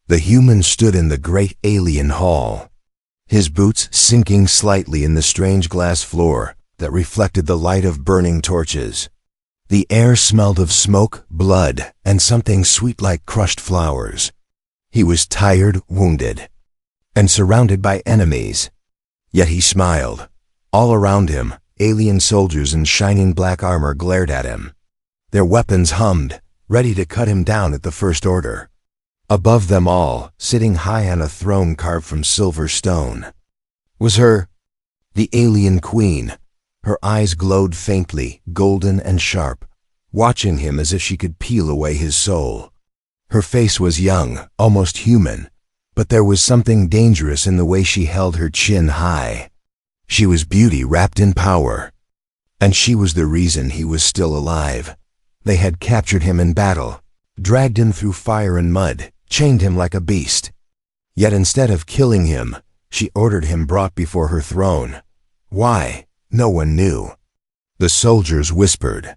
The human stood in the great alien hall, his boots sinking slightly in the strange glass floor that reflected the light of burning torches. The air smelled of smoke, blood, and something sweet like crushed flowers. He was tired, wounded, and surrounded by enemies. Yet he smiled. All around him, alien soldiers in shining black armor glared at him. Their weapons hummed, ready to cut him down at the first order. Above them all, sitting high on a throne carved from silver stone, was the alien queen. Her eyes glowed faintly, golden and sharp, watching him as if she could peel away his soul. Her face was young, almost human, but there was something dangerous in the way she held her chin high. She was beauty wrapped in power, and she was the reason he was still alive. They had captured him in battle, dragged him through fire and mud, chained him like a beast. Yet instead of killing him, she ordered him brought before her throne. Why? No one knew. The soldiers whispered,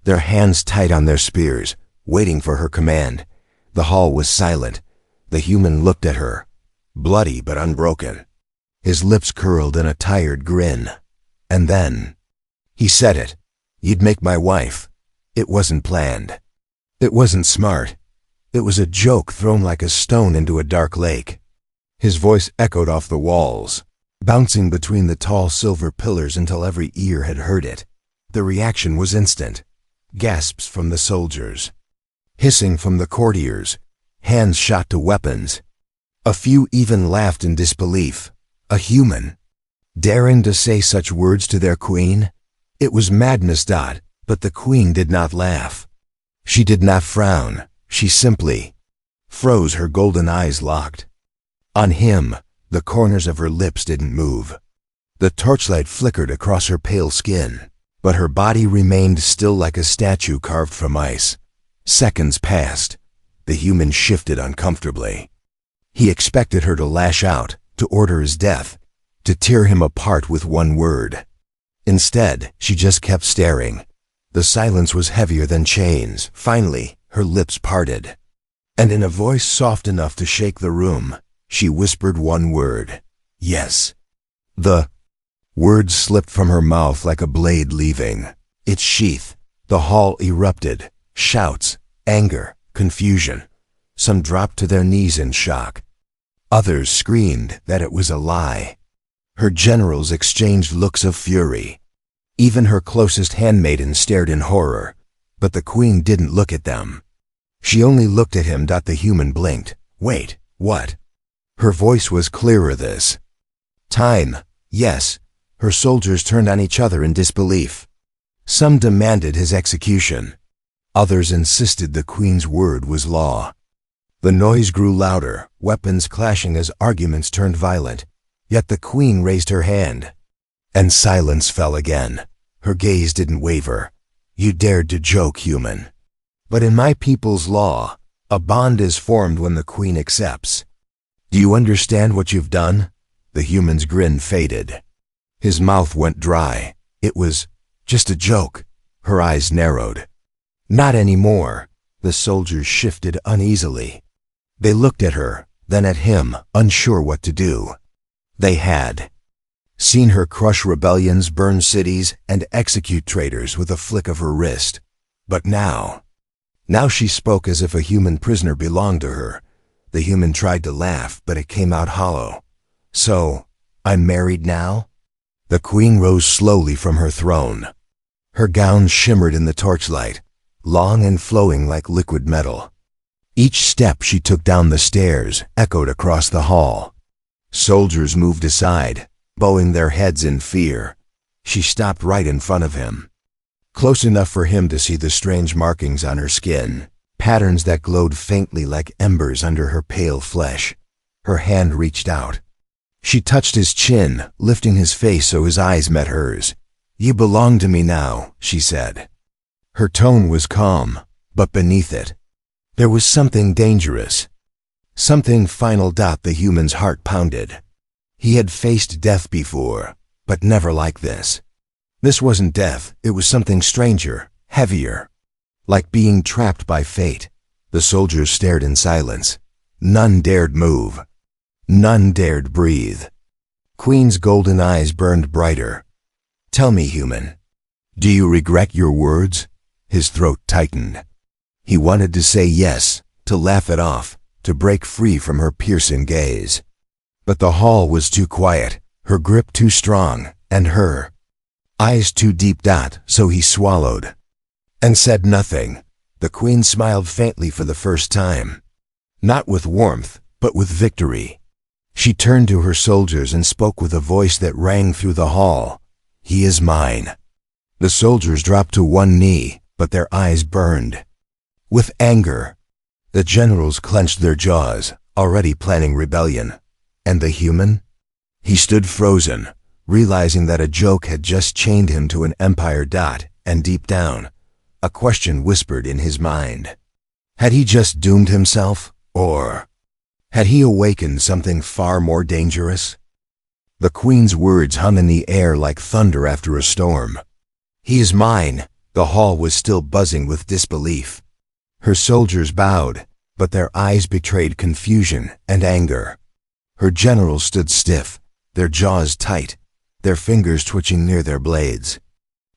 their hands tight on their spears, waiting for her command. The hall was silent. The human looked at her, bloody but unbroken, his lips curled in a tired grin. And then, he said it. You'd make my wife. It wasn't planned. It wasn't smart. It was a joke thrown like a stone into a dark lake. His voice echoed off the walls, bouncing between the tall silver pillars until every ear had heard it. The reaction was instant. Gasps from the soldiers, hissing from the courtiers, hands shot to weapons. A few even laughed in disbelief. A human daring to say such words to their queen? It was madness. But the queen did not laugh. She did not frown. She simply froze, her golden eyes locked. On him, the corners of her lips didn't move. The torchlight flickered across her pale skin, but her body remained still like a statue carved from ice. Seconds passed. The human shifted uncomfortably. He expected her to lash out, to order his death, to tear him apart with one word. Instead, she just kept staring. The silence was heavier than chains. Finally, her lips parted, and in a voice soft enough to shake the room, she whispered one word. Yes. The word slipped from her mouth like a blade leaving its sheath. The hall erupted. Shouts, anger, confusion. Some dropped to their knees in shock. Others screamed that it was a lie. Her generals exchanged looks of fury. Even her closest handmaiden stared in horror, but the queen didn't look at them. She only looked at him. The human blinked. Wait, what? Her voice was clearer this time. Yes. Her soldiers turned on each other in disbelief. Some demanded his execution. Others insisted the queen's word was law. The noise grew louder, weapons clashing as arguments turned violent. Yet the queen raised her hand, and silence fell again. Her gaze didn't waver. You dared to joke, human. But in my people's law, a bond is formed when the queen accepts. Do you understand what you've done? The human's grin faded. His mouth went dry. It was just a joke. Her eyes narrowed. Not anymore. The soldiers shifted uneasily. They looked at her, then at him, unsure what to do. They had seen her crush rebellions, burn cities, and execute traitors with a flick of her wrist. But now she spoke as if a human prisoner belonged to her. The human tried to laugh, but it came out hollow. So, I'm married now? The queen rose slowly from her throne. Her gown shimmered in the torchlight, long and flowing like liquid metal. Each step she took down the stairs echoed across the hall. Soldiers moved aside, bowing their heads in fear. She stopped right in front of him, close enough for him to see the strange markings on her skin, patterns that glowed faintly like embers under her pale flesh. Her hand reached out. She touched his chin, lifting his face so his eyes met hers. You belong to me now, she said. Her tone was calm, but beneath it, there was something dangerous. Something final. The human's heart pounded. He had faced death before, but never like this. This wasn't death, it was something stranger, heavier, like being trapped by fate. The soldiers stared in silence. None dared move. None dared breathe. Queen's golden eyes burned brighter. "Tell me, human, do you regret your words?" His throat tightened. He wanted to say yes, to laugh it off, to break free from her piercing gaze. But the hall was too quiet, her grip too strong, and her eyes too deep. So he swallowed and said nothing. The Queen smiled faintly for the first time. Not with warmth, but with victory. She turned to her soldiers and spoke with a voice that rang through the hall. "He is mine." The soldiers dropped to one knee, but their eyes burned with anger. The generals clenched their jaws, already planning rebellion. And the human? He stood frozen, realizing that a joke had just chained him to an empire. And deep down, a question whispered in his mind. Had he just doomed himself, or had he awakened something far more dangerous? The Queen's words hung in the air like thunder after a storm. "He is mine." The hall was still buzzing with disbelief. Her soldiers bowed, but their eyes betrayed confusion and anger. Her generals stood stiff, their jaws tight, their fingers twitching near their blades.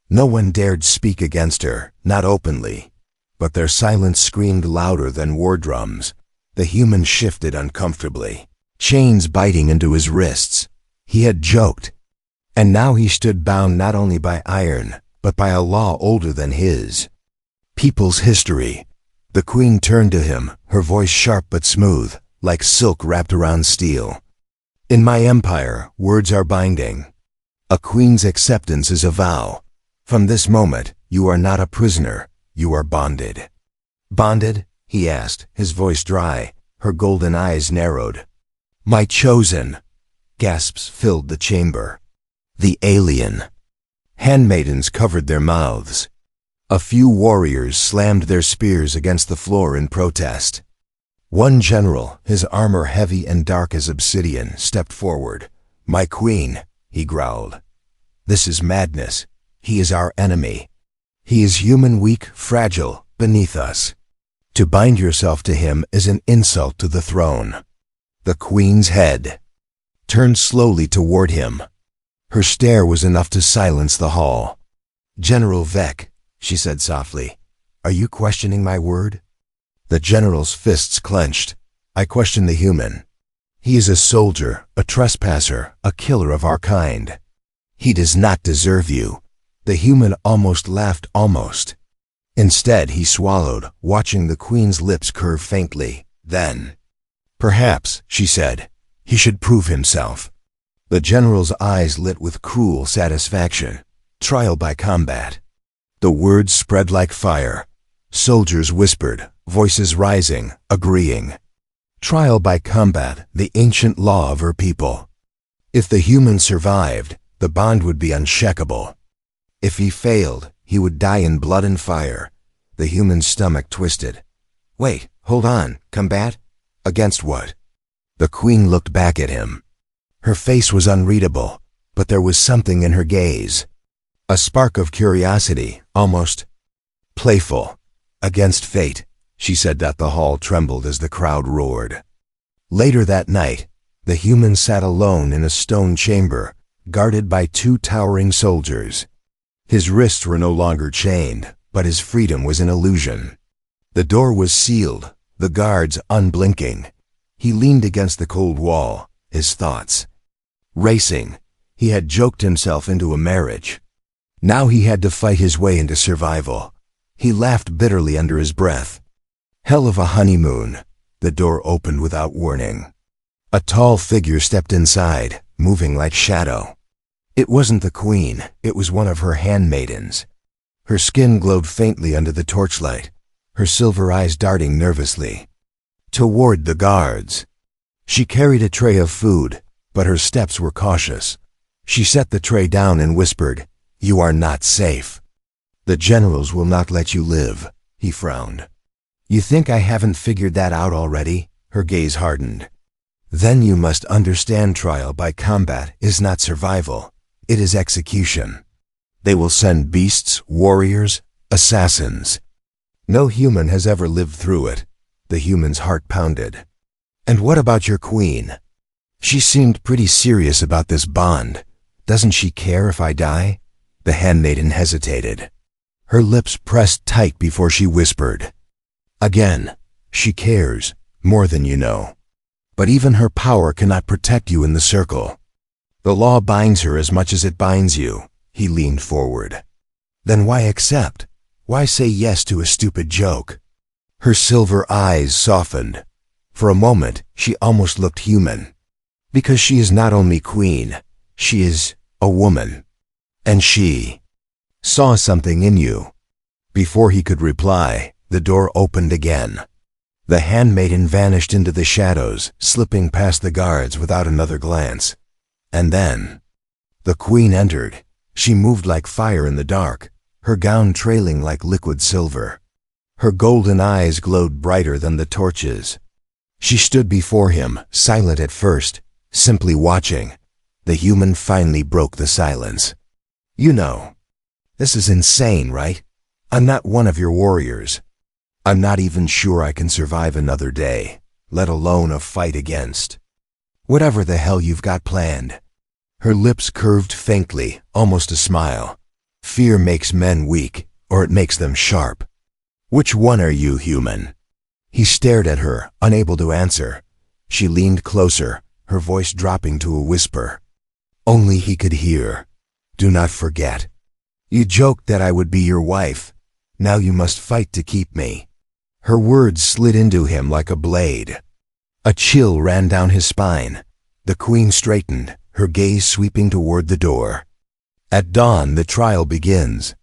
No one dared speak against her, not openly, but their silence screamed louder than war drums. The human shifted uncomfortably, chains biting into his wrists. He had joked, and now he stood bound not only by iron, but by a law older than his. People's history. The Queen turned to him, her voice sharp but smooth, like silk wrapped around steel. "In my empire, words are binding. A queen's acceptance is a vow. From this moment, you are not a prisoner, you are bonded." "Bonded?" he asked, his voice dry, her golden eyes narrowed. "My chosen." Gasps filled the chamber. The alien. Handmaidens covered their mouths. A few warriors slammed their spears against the floor in protest. One general, his armor heavy and dark as obsidian, stepped forward. "My queen," he growled. "This is madness. He is our enemy. He is human, weak, fragile, beneath us. To bind yourself to him is an insult to the throne." The Queen's head turned slowly toward him. Her stare was enough to silence the hall. "General Vec," she said softly, "are you questioning my word?" The general's fists clenched. "I question the human. He is a soldier, a trespasser, a killer of our kind. He does not deserve you." The human almost laughed, almost. Instead, he swallowed, watching the Queen's lips curve faintly. Then, "Perhaps," she said, "he should prove himself." The general's eyes lit with cruel satisfaction. "Trial by combat." The words spread like fire. Soldiers whispered, voices rising, agreeing. Trial by combat, the ancient law of her people. If the human survived, the bond would be unshakable. If he failed, he would die in blood and fire. The human's stomach twisted. "Wait, hold on, combat? Against what?" The Queen looked back at him. Her face was unreadable, but there was something in her gaze. A spark of curiosity, almost playful. "Against fate," she said. The hall trembled as the crowd roared. Later that night, the human sat alone in a stone chamber, guarded by two towering soldiers. His wrists were no longer chained, but his freedom was an illusion. The door was sealed, the guards unblinking. He leaned against the cold wall, his thoughts racing. He had joked himself into a marriage. Now he had to fight his way into survival. He laughed bitterly under his breath. Hell of a honeymoon. The door opened without warning. A tall figure stepped inside, moving like shadow. It wasn't the Queen, it was one of her handmaidens. Her skin glowed faintly under the torchlight, her silver eyes darting nervously toward the guards. She carried a tray of food, but her steps were cautious. She set the tray down and whispered, "You are not safe. The generals will not let you live." He frowned. "You think I haven't figured that out already?" Her gaze hardened. "Then you must understand trial by combat is not survival. It is execution. They will send beasts, warriors, assassins. No human has ever lived through it." The human's heart pounded. And what about your queen? She seemed pretty serious about this bond. Doesn't she care if I die? The handmaiden hesitated. Her lips pressed tight before she whispered. Again, she cares, more than you know. But even her power cannot protect you in the circle. The law binds her as much as it binds you. He leaned forward. Then why accept? Why say yes to a stupid joke? Her silver eyes softened. For a moment, she almost looked human. Because she is not only queen, she is a woman. And she saw something in you. Before he could reply, the door opened again. The handmaiden vanished into the shadows, slipping past the guards without another glance. And then the queen entered. She moved like fire in the dark, her gown trailing like liquid silver. Her golden eyes glowed brighter than the torches. She stood before him, silent at first, simply watching. The human finally broke the silence. You know, this is insane, right? I'm not one of your warriors. I'm not even sure I can survive another day, let alone a fight against whatever the hell you've got planned. Her lips curved faintly, almost a smile. Fear makes men weak, or it makes them sharp. Which one are you, human? He stared at her, unable to answer. She leaned closer, her voice dropping to a whisper. Only he could hear. Do not forget. You joked that I would be your wife. Now you must fight to keep me. Her words slid into him like a blade. A chill ran down his spine. The queen straightened, her gaze sweeping toward the door. At dawn, the trial begins.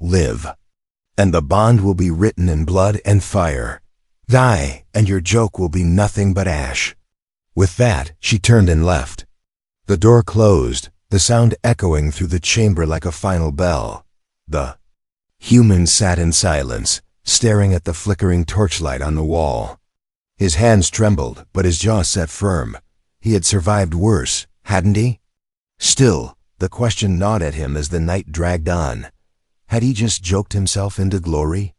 Live. And the bond will be written in blood and fire. Die, and your joke will be nothing but ash. With that, she turned and left. The door closed, the sound echoing through the chamber like a final bell. The human sat in silence, staring at the flickering torchlight on the wall. His hands trembled, but his jaw set firm. He had survived worse, hadn't he? Still, the question gnawed at him as the night dragged on. Had he just joked himself into glory?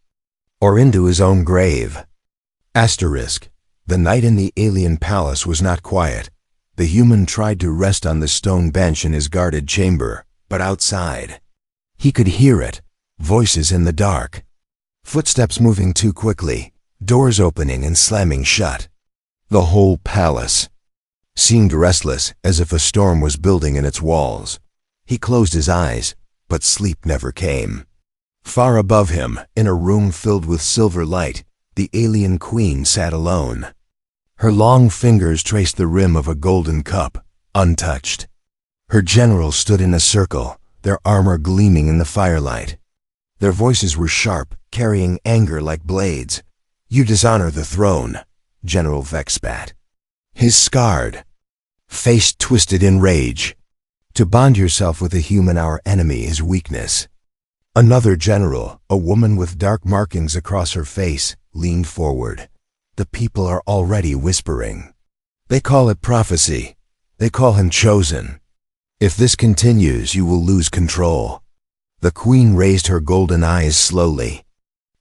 Or into his own grave? Asterisk. The night in the alien palace was not quiet. The human tried to rest on the stone bench in his guarded chamber, but outside, he could hear it. Voices in the dark. Footsteps moving too quickly, doors opening and slamming shut. The whole palace seemed restless, as if a storm was building in its walls. He closed his eyes, but sleep never came. Far above him, in a room filled with silver light, the alien queen sat alone. Her long fingers traced the rim of a golden cup, untouched. Her generals stood in a circle, their armor gleaming in the firelight. Their voices were sharp, carrying anger like blades. You dishonor the throne, General Vex spat. His scarred face twisted in rage. To bond yourself with a human, our enemy, is weakness. Another general, a woman with dark markings across her face, leaned forward. The people are already whispering. They call it prophecy. They call him chosen. If this continues, you will lose control. The queen raised her golden eyes slowly.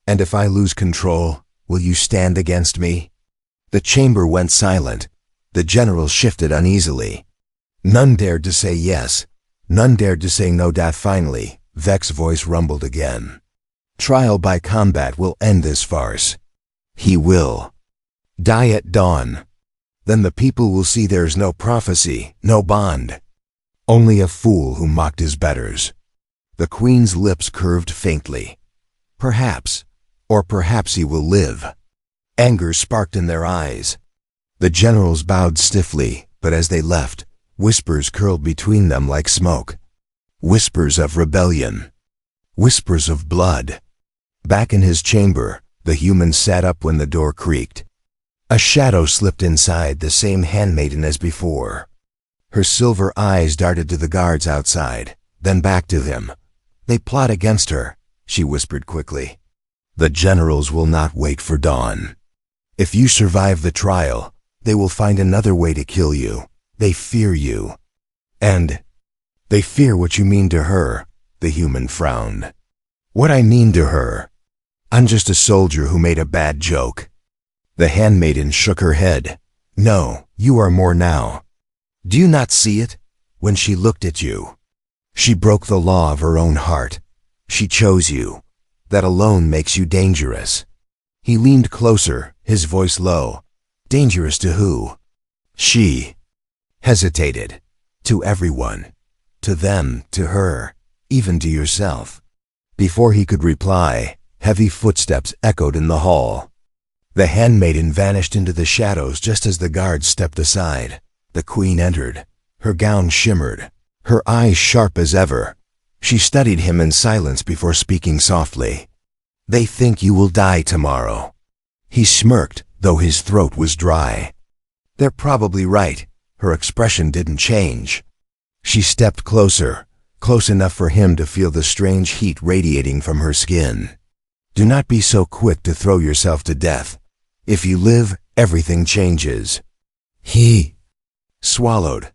And if I lose control, will you stand against me? The chamber went silent. The generals shifted uneasily. None dared to say yes. None dared to say no. Finally, Vex's voice rumbled again. Trial by combat will end this farce. He will die at dawn. Then the people will see there's no prophecy, no bond. Only a fool who mocked his betters. The queen's lips curved faintly. Perhaps, or perhaps he will live. Anger sparked in their eyes. The generals bowed stiffly, but as they left, whispers curled between them like smoke. Whispers of rebellion. Whispers of blood. Back in his chamber, the human sat up when the door creaked. A shadow slipped inside, the same handmaiden as before. Her silver eyes darted to the guards outside, then back to him. They plot against her, she whispered quickly. The generals will not wait for dawn. If you survive the trial, they will find another way to kill you. They fear you. And they fear what you mean to her, the human frowned. What I mean to her? I'm just a soldier who made a bad joke. The handmaiden shook her head. No, you are more now. Do you not see it? When she looked at you, she broke the law of her own heart. She chose you. That alone makes you dangerous. He leaned closer, his voice low. Dangerous to who? She hesitated. To everyone. To them, to her, even to yourself. Before he could reply, heavy footsteps echoed in the hall. The handmaiden vanished into the shadows just as the guards stepped aside. The queen entered. Her gown shimmered, her eyes sharp as ever. She studied him in silence before speaking softly. They think you will die tomorrow. He smirked, though his throat was dry. They're probably right. Her expression didn't change. She stepped closer, close enough for him to feel the strange heat radiating from her skin. Do not be so quick to throw yourself to death. If you live, everything changes. He swallowed.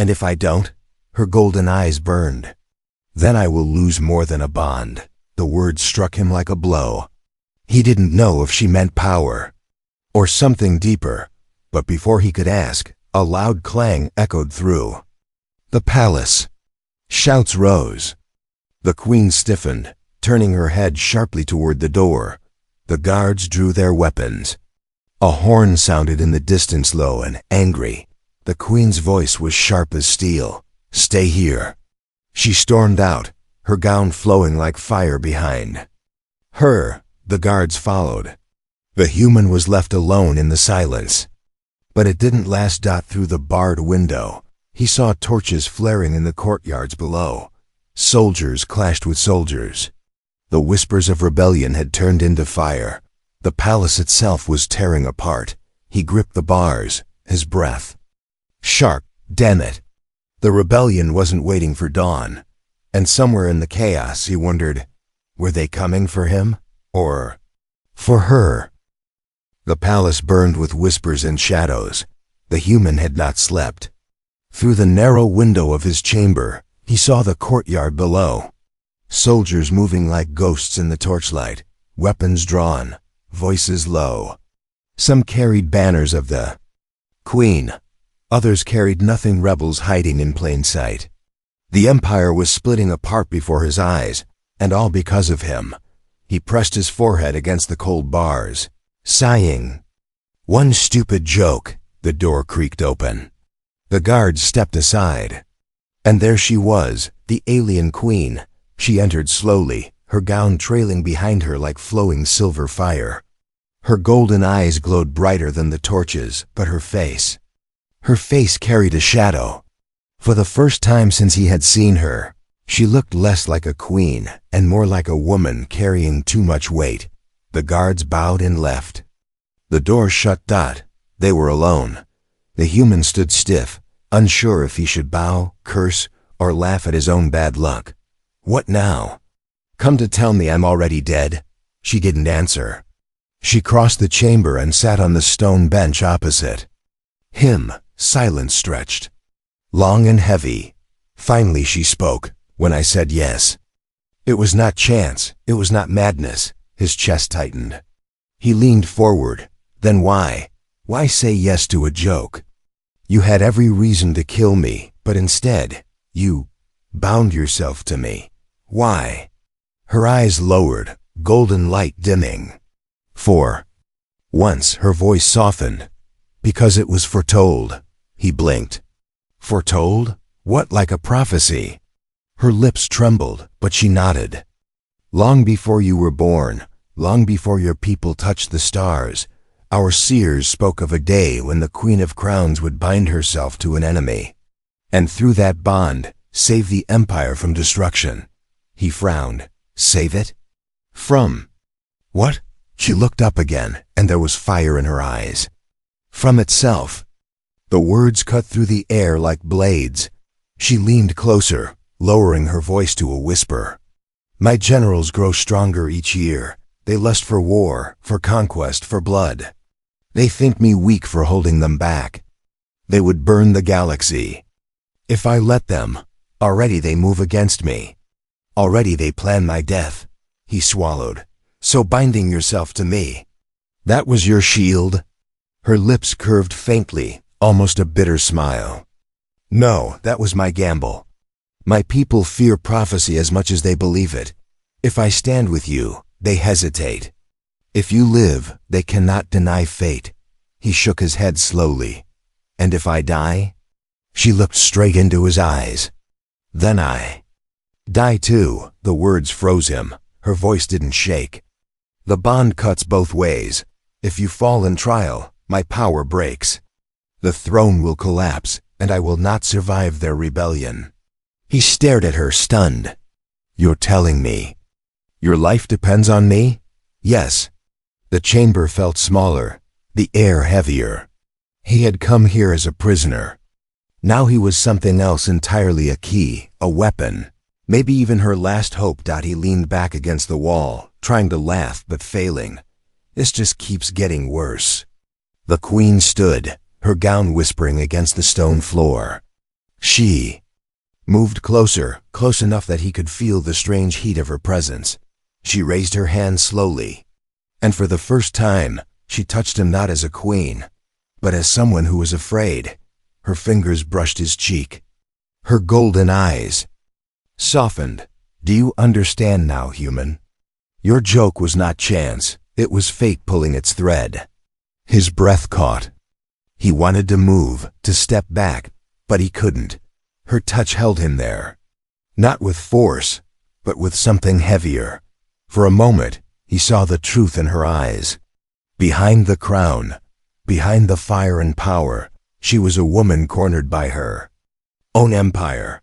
And if I don't? Her golden eyes burned. Then I will lose more than a bond. The words struck him like a blow. He didn't know if she meant power or something deeper, but before he could ask, a loud clang echoed through the palace. Shouts rose. The queen stiffened, turning her head sharply toward the door. The guards drew their weapons. A horn sounded in the distance, low and angry. The queen's voice was sharp as steel. Stay here. She stormed out, her gown flowing like fire behind her. The guards followed. The human was left alone in the silence. But it didn't last. Through the barred window, he saw torches flaring in the courtyards below. Soldiers clashed with soldiers. The whispers of rebellion had turned into fire. The palace itself was tearing apart. He gripped the bars, his breath sharp. Damn it. The rebellion wasn't waiting for dawn. And somewhere in the chaos, he wondered, were they coming for him? Or for her? The palace burned with whispers and shadows. The human had not slept. Through the narrow window of his chamber, he saw the courtyard below. Soldiers moving like ghosts in the torchlight, weapons drawn, voices low. Some carried banners of the queen. Others carried nothing, rebels hiding in plain sight. The empire was splitting apart before his eyes, and all because of him. He pressed his forehead against the cold bars, sighing. One stupid joke. The door creaked open. The guards stepped aside. And there she was, the alien queen. She entered slowly, her gown trailing behind her like flowing silver fire. Her golden eyes glowed brighter than the torches, but her face carried a shadow. For the first time since he had seen her, she looked less like a queen and more like a woman carrying too much weight. The guards bowed and left. The door shut. They were alone. The human stood stiff, unsure if he should bow, curse, or laugh at his own bad luck. What now? Come to tell me I'm already dead? She didn't answer. She crossed the chamber and sat on the stone bench opposite him. Silence stretched, long and heavy. Finally she spoke, when I said yes. It was not chance, it was not madness. His chest tightened. He leaned forward. Then why? Why say yes to a joke? You had every reason to kill me, but instead, you bound yourself to me. Why? Her eyes lowered, golden light dimming. For once her voice softened. Because it was foretold. He blinked. Foretold? What, like a prophecy? Her lips trembled, but she nodded. Long before you were born, long before your people touched the stars, our seers spoke of a day when the Queen of Crowns would bind herself to an enemy, and through that bond, save the empire from destruction. He frowned. Save it? From what? She looked up again, and there was fire in her eyes. From itself. The words cut through the air like blades. She leaned closer, lowering her voice to a whisper. My generals grow stronger each year. They lust for war, for conquest, for blood. They think me weak for holding them back. They would burn the galaxy. If I let them, already they move against me. Already they plan my death. He swallowed. So binding yourself to me, that was your shield? Her lips curved faintly, almost a bitter smile. "No, that was my gamble. My people fear prophecy as much as they believe it. If I stand with you, they hesitate. If you live, they cannot deny fate." He shook his head slowly. "And if I die?" She looked straight into his eyes. "Then I die too." The words froze him. Her voice didn't shake. "The bond cuts both ways. If you fall in trial, my power breaks. The throne will collapse, and I will not survive their rebellion." He stared at her, stunned. "You're telling me your life depends on me?" "Yes." The chamber felt smaller, the air heavier. He had come here as a prisoner. Now he was something else entirely, a key, a weapon, maybe even her last hope. He leaned back against the wall, trying to laugh but failing. This just keeps getting worse. The Queen stood, her gown whispering against the stone floor. She moved closer, close enough that he could feel the strange heat of her presence. She raised her hand slowly, and for the first time, she touched him not as a queen, but as someone who was afraid. Her fingers brushed his cheek. Her golden eyes softened. "Do you understand now, human? Your joke was not chance, it was fate pulling its thread." His breath caught. He wanted to move, to step back, but he couldn't. Her touch held him there. Not with force, but with something heavier. For a moment, he saw the truth in her eyes. Behind the crown, behind the fire and power, she was a woman cornered by her own empire.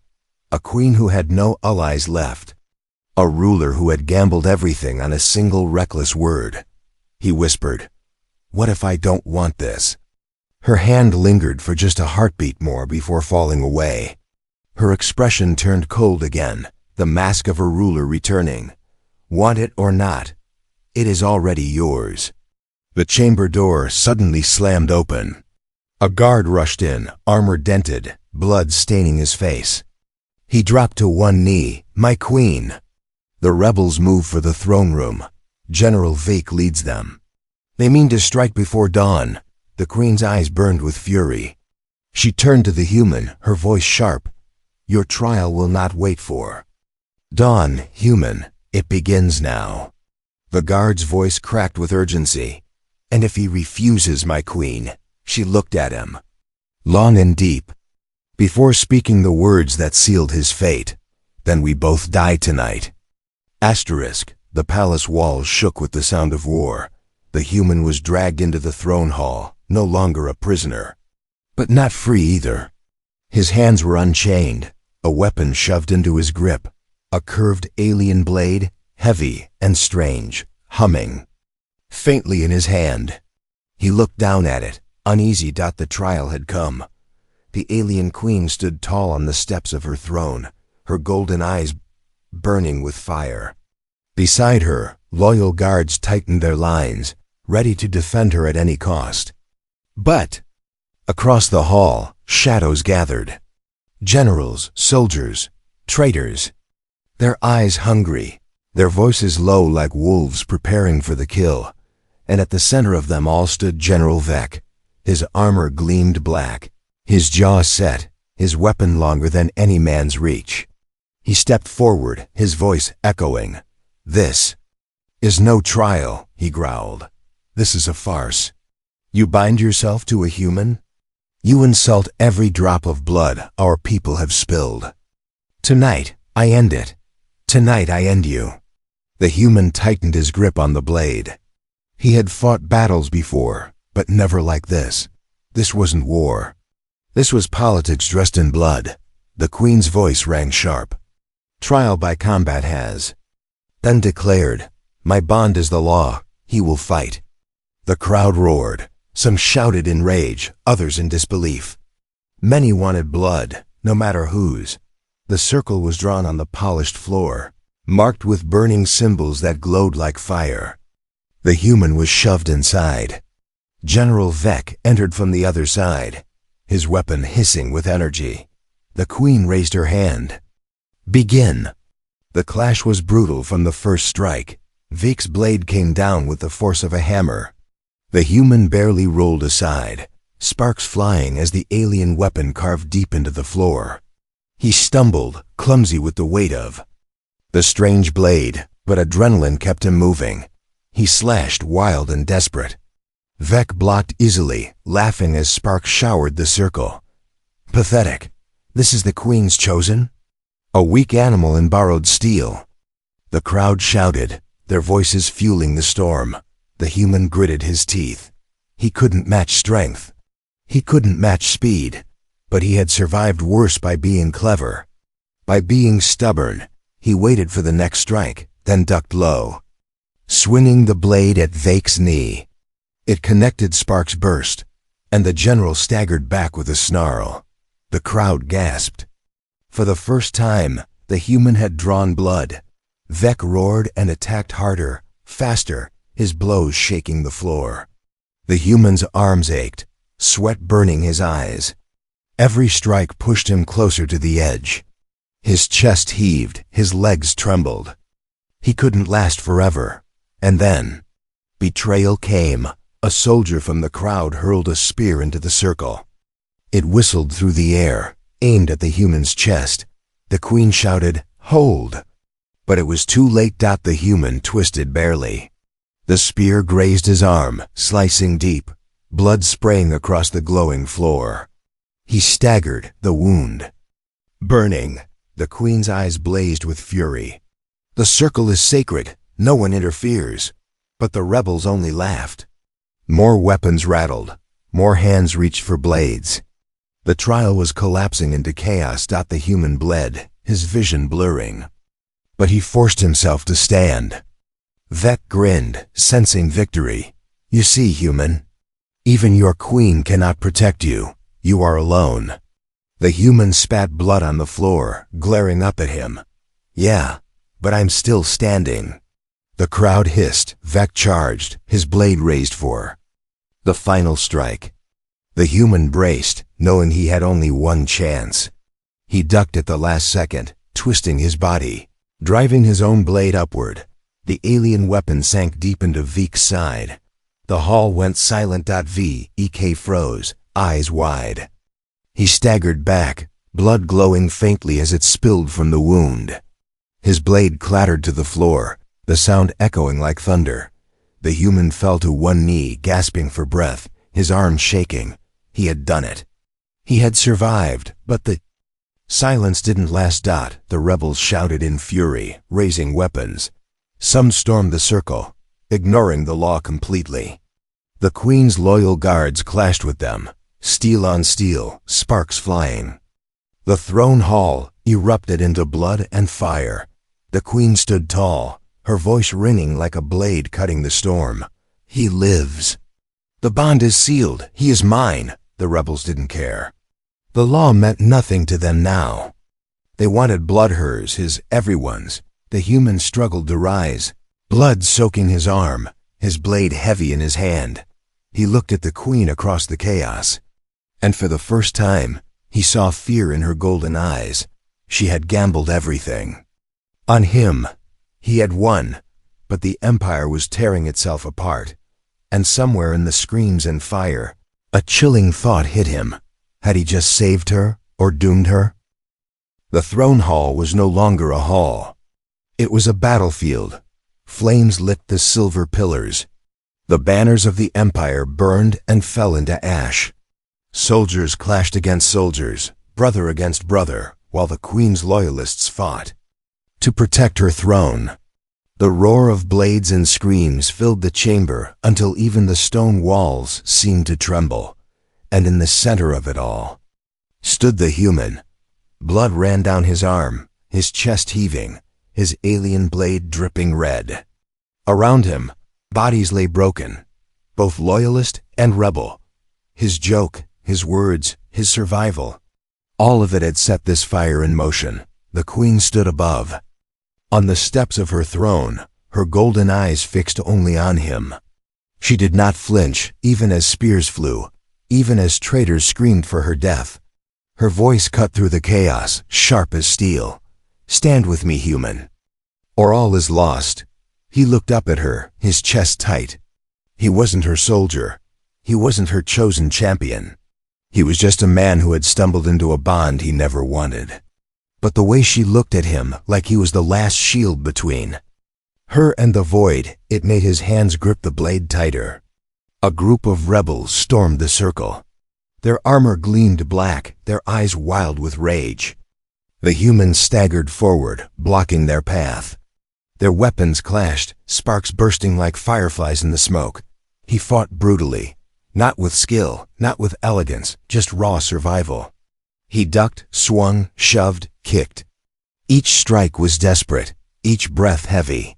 A queen who had no allies left. A ruler who had gambled everything on a single reckless word. He whispered, "What if I don't want this?" Her hand lingered for just a heartbeat more before falling away. Her expression turned cold again, the mask of a ruler returning. "Want it or not, it is already yours." The chamber door suddenly slammed open. A guard rushed in, armor dented, blood staining his face. He dropped to one knee. "My queen." The rebels move for the throne room. General Vake leads them. "They mean to strike before dawn." The queen's eyes burned with fury. She turned to the human, her voice sharp. "Your trial will not wait for dawn, human. It begins now." The guard's voice cracked with urgency. "And if he refuses, my queen?" She looked at him, long and deep, before speaking the words that sealed his fate. "Then we both die tonight." Asterisk. The palace walls shook with the sound of war. The human was dragged into the throne hall, no longer a prisoner. But not free either. His hands were unchained, a weapon shoved into his grip. A curved alien blade, heavy and strange, humming faintly in his hand. He looked down at it, uneasy. The trial had come. The alien queen stood tall on the steps of her throne, her golden eyes burning with fire. Beside her, loyal guards tightened their lines, ready to defend her at any cost. But across the hall, shadows gathered. Generals, soldiers, traitors. Their eyes hungry, their voices low like wolves preparing for the kill. And at the center of them all stood General Vek. His armor gleamed black, his jaw set, his weapon longer than any man's reach. He stepped forward, his voice echoing. "This is no trial," he growled. "This is a farce. You bind yourself to a human? You insult every drop of blood our people have spilled. Tonight, I end it. Tonight I end you." The human tightened his grip on the blade. He had fought battles before, but never like this. This wasn't war. This was politics dressed in blood. The queen's voice rang sharp. "Trial by combat has." Then declared, "My bond is the law. He will fight." The crowd roared. Some shouted in rage, others in disbelief. Many wanted blood, no matter whose. The circle was drawn on the polished floor, marked with burning symbols that glowed like fire. The human was shoved inside. General Vek entered from the other side, his weapon hissing with energy. The queen raised her hand. "Begin." The clash was brutal from the first strike. Vek's blade came down with the force of a hammer. The human barely rolled aside, sparks flying as the alien weapon carved deep into the floor. He stumbled, clumsy with the weight of the strange blade, but adrenaline kept him moving. He slashed, wild and desperate. Vec blocked easily, laughing as sparks showered the circle. Pathetic. This is the Queen's chosen? A weak animal in borrowed steel. The crowd shouted, their voices fueling the storm. The human gritted his teeth. He couldn't match strength. He couldn't match speed. But he had survived worse by being clever. By being stubborn. He waited for the next strike, then ducked low, swinging the blade at Vec's knee. It connected. Sparks burst, and the general staggered back with a snarl. The crowd gasped. For the first time, the human had drawn blood. Vec roared and attacked harder, faster, his blows shaking the floor. The human's arms ached, sweat burning his eyes. Every strike pushed him closer to the edge. His chest heaved, his legs trembled. He couldn't last forever. And then, betrayal came. A soldier from the crowd hurled a spear into the circle. It whistled through the air, aimed at the human's chest. The Queen shouted, "Hold!" But it was too late. The human twisted barely. The spear grazed his arm, slicing deep, blood spraying across the glowing floor. He staggered, the wound burning. The Queen's eyes blazed with fury. The circle is sacred, no one interferes. But the rebels only laughed. More weapons rattled, more hands reached for blades. The trial was collapsing into chaos. The human bled, his vision blurring. But he forced himself to stand. Vec grinned, sensing victory. "You see, human, even your queen cannot protect you. You are alone." The human spat blood on the floor, glaring up at him. "Yeah, but I'm still standing." The crowd hissed. Vec charged, his blade raised for the final strike. The human braced, knowing he had only one chance. He ducked at the last second, twisting his body, driving his own blade upward. The alien weapon sank deep into Vec's side. The hall went silent. Vec froze, eyes wide. He staggered back, blood glowing faintly as it spilled from the wound. His blade clattered to the floor, the sound echoing like thunder. The human fell to one knee, gasping for breath, his arms shaking. He had done it. He had survived, but the silence didn't last. The rebels shouted in fury, raising weapons. Some stormed the circle, ignoring the law completely. The Queen's loyal guards clashed with them, steel on steel, sparks flying. The throne hall erupted into blood and fire. The Queen stood tall, her voice ringing like a blade cutting the storm. "He lives. The bond is sealed. He is mine." The rebels didn't care. The law meant nothing to them now. They wanted blood, hers, his, everyone's. The human struggled to rise, blood soaking his arm, his blade heavy in his hand. He looked at the Queen across the chaos. And for the first time, he saw fear in her golden eyes. She had gambled everything on him. He had won, but the Empire was tearing itself apart. And somewhere in the screams and fire, a chilling thought hit him. Had he just saved her, or doomed her? The throne hall was no longer a hall. It was a battlefield. Flames lit the silver pillars. The banners of the Empire burned and fell into ash. Soldiers clashed against soldiers, brother against brother, while the Queen's loyalists fought to protect her throne. The roar of blades and screams filled the chamber until even the stone walls seemed to tremble. And in the center of it all stood the human. Blood ran down his arm, his chest heaving, his alien blade dripping red. Around him, bodies lay broken, both loyalist and rebel. His joke, his words, his survival, all of it had set this fire in motion. The Queen stood above, on the steps of her throne, her golden eyes fixed only on him. She did not flinch, even as spears flew, even as traitors screamed for her death. Her voice cut through the chaos, sharp as steel. "Stand with me, human, or all is lost." He looked up at her, his chest tight. He wasn't her soldier. He wasn't her chosen champion. He was just a man who had stumbled into a bond he never wanted. But the way she looked at him, like he was the last shield between her and the void, it made his hands grip the blade tighter. A group of rebels stormed the circle. Their armor gleamed black, their eyes wild with rage. The humans staggered forward, blocking their path. Their weapons clashed, sparks bursting like fireflies in the smoke. He fought brutally, not with skill, not with elegance, just raw survival. He ducked, swung, shoved, kicked. Each strike was desperate, each breath heavy.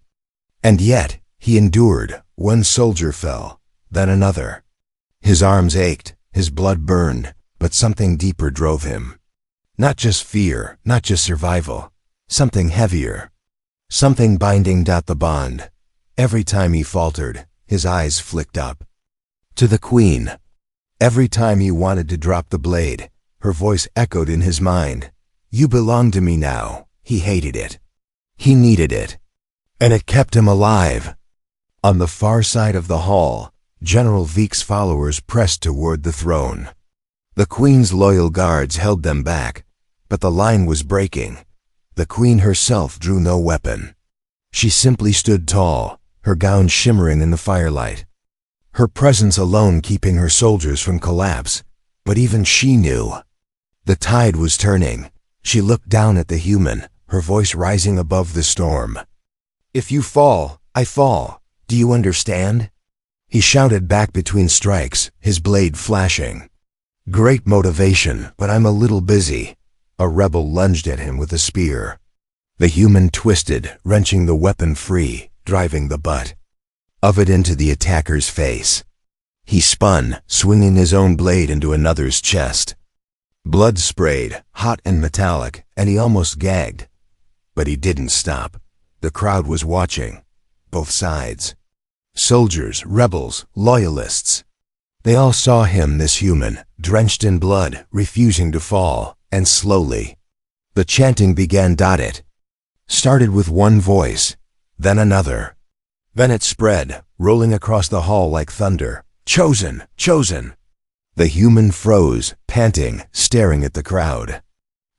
And yet, he endured. One soldier fell, then another. His arms ached, his blood burned, but something deeper drove him. Not just fear, not just survival, something heavier. Something binding. The bond. Every time he faltered, his eyes flicked up to the Queen. Every time he wanted to drop the blade, her voice echoed in his mind. You belong to me now. He hated it. He needed it. And it kept him alive. On the far side of the hall, General Veek's followers pressed toward the throne. The Queen's loyal guards held them back, but the line was breaking. The Queen herself drew no weapon. She simply stood tall, her gown shimmering in the firelight. Her presence alone keeping her soldiers from collapse. But even she knew. The tide was turning. She looked down at the human, her voice rising above the storm. If you fall, I fall. Do you understand? He shouted back between strikes, his blade flashing. Great motivation, but I'm a little busy. A rebel lunged at him with a spear. The human twisted, wrenching the weapon free, driving the butt of it into the attacker's face. He spun, swinging his own blade into another's chest. Blood sprayed, hot and metallic, and he almost gagged. But he didn't stop. The crowd was watching. Both sides. Soldiers, rebels, loyalists. They all saw him, this human, drenched in blood, refusing to fall, and slowly. The chanting began. It started with one voice, then another. Then it spread, rolling across the hall like thunder. Chosen! Chosen! The human froze, panting, staring at the crowd.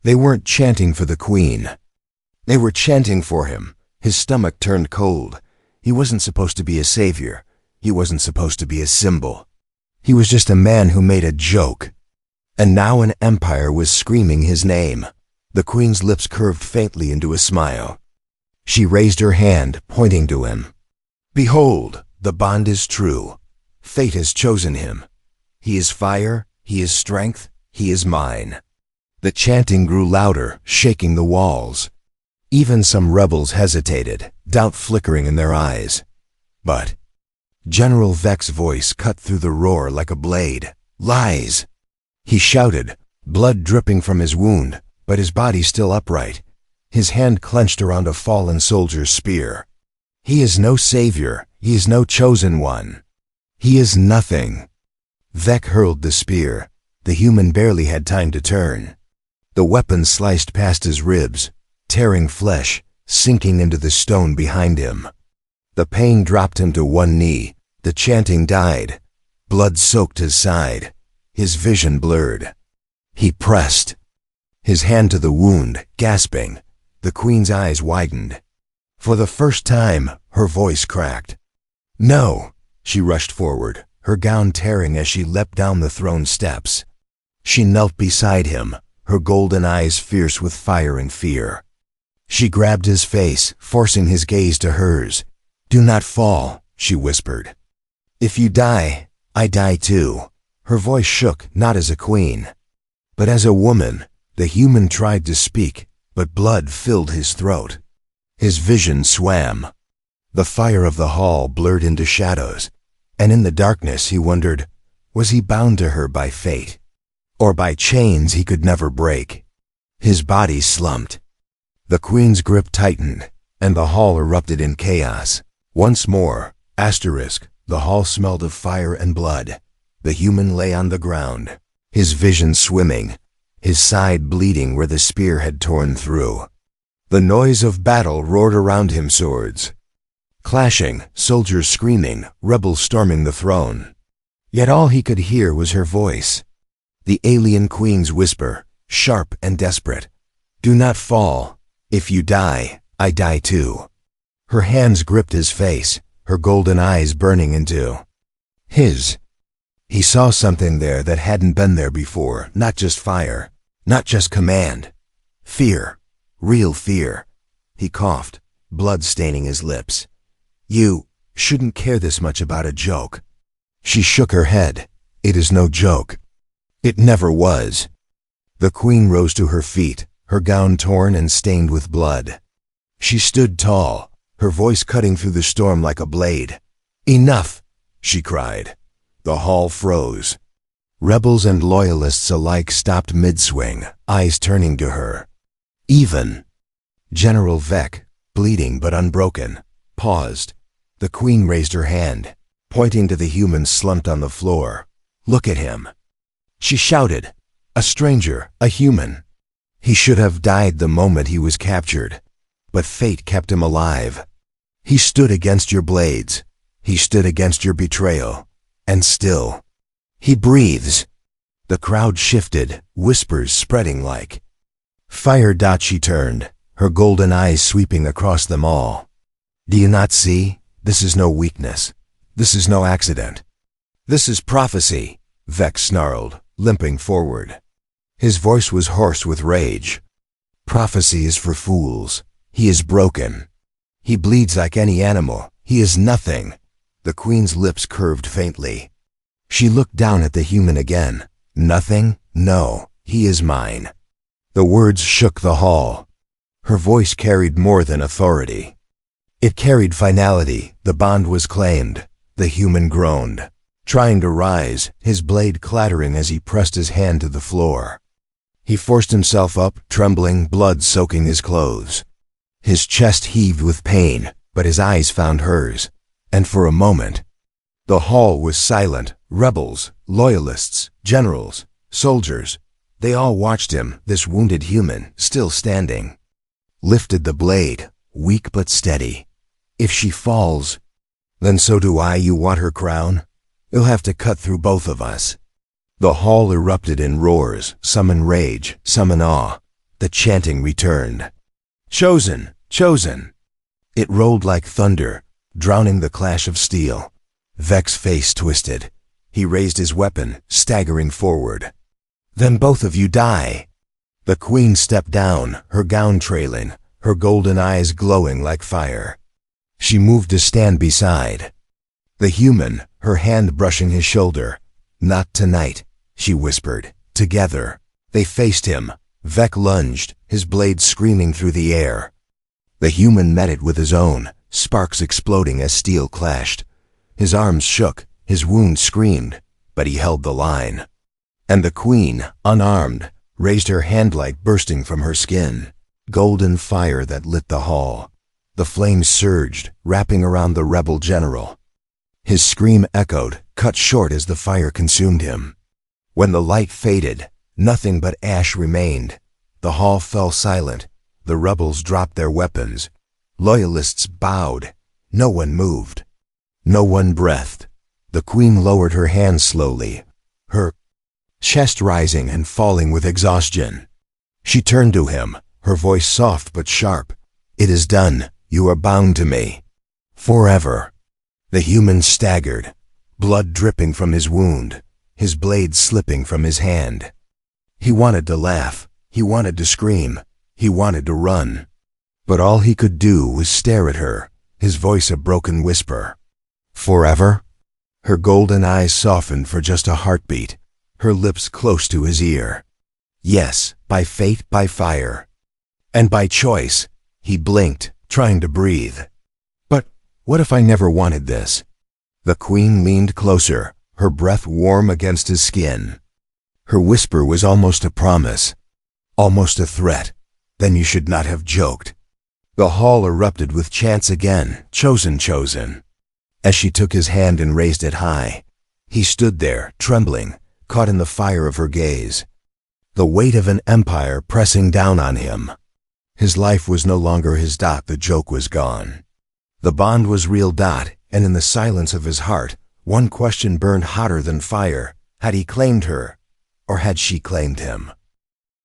They weren't chanting for the Queen. They were chanting for him. His stomach turned cold. He wasn't supposed to be a savior. He wasn't supposed to be a symbol. He was just a man who made a joke. And now an empire was screaming his name. The Queen's lips curved faintly into a smile. She raised her hand, pointing to him. Behold, the bond is true. Fate has chosen him. He is fire, he is strength, he is mine. The chanting grew louder, shaking the walls. Even some rebels hesitated, doubt flickering in their eyes. But General Veek's voice cut through the roar like a blade. Lies! He shouted, blood dripping from his wound, but his body still upright. His hand clenched around a fallen soldier's spear. He is no savior. He is no chosen one. He is nothing. Veek hurled the spear. The human barely had time to turn. The weapon sliced past his ribs, tearing flesh, sinking into the stone behind him. The pain dropped him to one knee. The chanting died. Blood soaked his side. His vision blurred. He pressed his hand to the wound, gasping. The Queen's eyes widened. For the first time, her voice cracked. No! She rushed forward, her gown tearing as she leapt down the throne steps. She knelt beside him, her golden eyes fierce with fire and fear. She grabbed his face, forcing his gaze to hers. Do not fall, she whispered. If you die, I die too. Her voice shook, not as a queen, but as a woman. The human tried to speak, but blood filled his throat. His vision swam. The fire of the hall blurred into shadows, and in the darkness he wondered, was he bound to her by fate, or by chains he could never break? His body slumped. The Queen's grip tightened, and the hall erupted in chaos. Once more, the hall smelled of fire and blood. The human lay on the ground, his vision swimming, his side bleeding where the spear had torn through. The noise of battle roared around him, swords Clashing, soldiers screaming, rebels storming the throne. Yet all he could hear was her voice. The alien queen's whisper, sharp and desperate. "Do not fall. If you die, I die too." Her hands gripped his face, her golden eyes burning into his. He saw something there that hadn't been there before, not just fire, not just command. Fear, real fear. He coughed, blood staining his lips. "You shouldn't care this much about a joke." She shook her head. "It is no joke. It never was." The queen rose to her feet, her gown torn and stained with blood. She stood tall, her voice cutting through the storm like a blade. "Enough!" she cried. The hall froze. Rebels and loyalists alike stopped mid-swing, eyes turning to her. Even General Vec, bleeding but unbroken, paused. The queen raised her hand, pointing to the human slumped on the floor. "Look at him." She shouted. "A stranger, a human." He should have died the moment he was captured, but fate kept him alive. He stood against your blades. He stood against your betrayal. And still, he breathes. The crowd shifted, whispers spreading like fire. She turned, her golden eyes sweeping across them all. "Do you not see? This is no weakness. This is no accident. This is prophecy," Vec snarled, limping forward. His voice was hoarse with rage. "Prophecy is for fools. He is broken. He bleeds like any animal. He is nothing." The queen's lips curved faintly. She looked down at the human again. "Nothing? No, he is mine." The words shook the hall. Her voice carried more than authority. It carried finality. The bond was claimed. The human groaned, trying to rise, his blade clattering as he pressed his hand to the floor. He forced himself up, trembling, blood soaking his clothes. His chest heaved with pain, but his eyes found hers. And for a moment, the hall was silent. Rebels, loyalists, generals, soldiers, they all watched him, this wounded human, still standing. Lifted the blade, weak but steady. "If she falls, then so do I. You want her crown? You'll have to cut through both of us." The hall erupted in roars, some in rage, some in awe. The chanting returned. "Chosen! Chosen!" It rolled like thunder, drowning the clash of steel. Vec's face twisted. He raised his weapon, staggering forward. "Then both of you die." The queen stepped down, her gown trailing, her golden eyes glowing like fire. She moved to stand beside the human, her hand brushing his shoulder. "Not tonight," she whispered. Together, they faced him. Vec lunged, his blade screaming through the air. The human met it with his own, sparks exploding as steel clashed. His arms shook, his wound screamed, but he held the line. And the queen, unarmed, raised her hand light bursting from her skin, golden fire that lit the hall. The flames surged, wrapping around the rebel general. His scream echoed, cut short as the fire consumed him. When the light faded, nothing but ash remained. The hall fell silent. The rebels dropped their weapons. Loyalists bowed. No one moved. No one breathed. The queen lowered her hands slowly, her chest rising and falling with exhaustion. She turned to him, her voice soft but sharp. "It is done. You are bound to me. Forever." The human staggered, blood dripping from his wound, his blade slipping from his hand. He wanted to laugh. He wanted to scream. He wanted to run. But all he could do was stare at her, his voice a broken whisper. "Forever?" Her golden eyes softened for just a heartbeat, her lips close to his ear. "Yes, by fate, by fire. And by choice." He blinked, trying to breathe. "But what if I never wanted this?" The queen leaned closer, her breath warm against his skin. Her whisper was almost a promise, almost a threat. "Then you should not have joked." The hall erupted with chants again, "Chosen, chosen." As she took his hand and raised it high, he stood there, trembling, caught in the fire of her gaze. The weight of an empire pressing down on him. His life was no longer his. The joke was gone. The bond was real. And in the silence of his heart, one question burned hotter than fire. Had he claimed her, or had she claimed him?